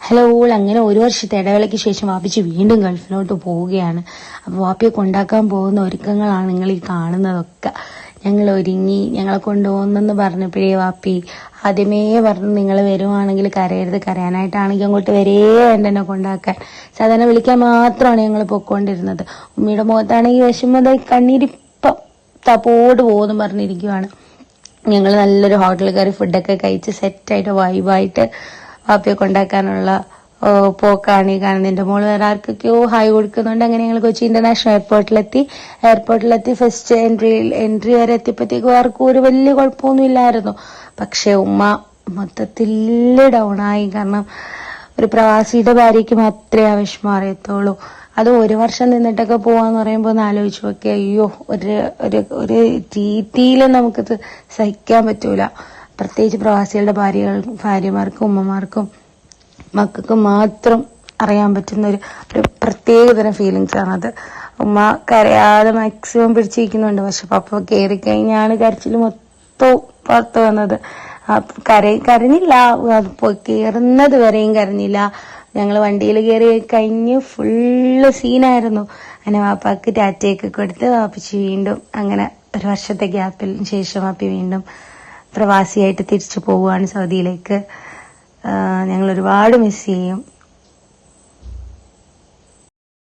Hello, അങ്ങനെ ഒരു വർഷത്തെ ഇടവേളയ്ക്ക് ശേഷം വാപ്പിച്ച് വീണ്ടും ഗൾഫിലോട്ട് പോവുകയാണ്. അപ്പോൾ വാപ്പിയെ കൊണ്ടാക്കാൻ പോകുന്ന ഒരുക്കങ്ങളാണ് നിങ്ങൾ ഈ കാണുന്നതൊക്കെ. ഞങ്ങൾ ഒരുങ്ങി, ഞങ്ങളെ കൊണ്ടുപോകുന്നെന്ന് പറഞ്ഞപ്പോഴേ വാപ്പി ആദ്യമേ പറഞ്ഞു, നിങ്ങൾ വരുവാണെങ്കിൽ കരയരുത്, കരയാനായിട്ടാണെങ്കിൽ അങ്ങോട്ട് വരേ വേണ്ട എന്നെ കൊണ്ടാക്കാൻ, സാധാരണ വിളിക്കാൻ മാത്രമാണ് ഞങ്ങൾ പൊയ്ക്കൊണ്ടിരുന്നത്. ഉമ്മിയുടെ മുഖത്താണെങ്കിൽ വിഷമതായി കണ്ണീരിപ്പം തപ്പോട്ട് പോകുമെന്ന് പറഞ്ഞിരിക്കുവാണ്. ഞങ്ങൾ നല്ലൊരു ഹോട്ടലിൽ കയറി ഫുഡൊക്കെ കഴിച്ച് സെറ്റായിട്ട് വൈബായിട്ട് വാപ്പിയെ കൊണ്ടാക്കാനുള്ള പോക്കാണ് ഈ കാണുന്നത്. എൻ്റെ മോള് വേറെ ആർക്കൊക്കെയോ ഹായ് കൊടുക്കുന്നുണ്ട്. അങ്ങനെ ഞങ്ങൾ കൊച്ചി ഇന്റർനാഷണൽ എയർപോർട്ടിലെത്തി ഫസ്റ്റ് എൻട്രി വരെ എത്തിയപ്പോഴത്തേക്കും ആർക്കും ഒരു വലിയ കുഴപ്പമൊന്നും ഇല്ലായിരുന്നു. പക്ഷെ ഉമ്മ മൊത്തത്തിൽ ഡൗൺ ആയി. കാരണം ഒരു പ്രവാസിയുടെ ഭാര്യയ്ക്ക് മാത്രമേ ആ വിഷമം അറിയത്തുള്ളൂ. അത് ഒരു വർഷം നിന്നിട്ടൊക്കെ പോവാന്ന് പറയുമ്പോൾ ഒന്ന് ആലോചിച്ചു നോക്കി. അയ്യോ, ഒരു രീതിയിലും നമുക്കത് സഹിക്കാൻ പറ്റൂല. പ്രത്യേകിച്ച് പ്രവാസികളുടെ ഭാര്യമാർക്കും ഉമ്മമാർക്കും മക്കൾക്കും മാത്രം അറിയാൻ പറ്റുന്ന ഒരു പ്രത്യേകതരം ഫീലിങ്സ് ആണത്. ഉമ്മ കരയാതെ മാക്സിമം പിടിച്ചിരിക്കുന്നുണ്ട്. പക്ഷെ പപ്പ കയറി കഴിഞ്ഞാണ് കരച്ചിൽ മൊത്തം പുറത്ത് വന്നത്. കരഞ്ഞില്ല, കയറുന്നത് വരെയും കരഞ്ഞില്ല. ഞങ്ങൾ വണ്ടിയിൽ കയറി കഴിഞ്ഞ് ഫുള്ള് സീനായിരുന്നു. അങ്ങനെ വാപ്പാക്ക് ടാറ്റയൊക്കെ കൊടുത്ത് വാപ്പിച്ച് വീണ്ടും അങ്ങനെ ഒരു വർഷത്തെ ഗ്യാപ്പിന് ശേഷം വാപ്പി വീണ്ടും പ്രവാസിയായിട്ട് തിരിച്ചു പോവുകയാണ് സൗദിയിലേക്ക്. ഞങ്ങൾ ഒരുപാട് മിസ് ചെയ്യും.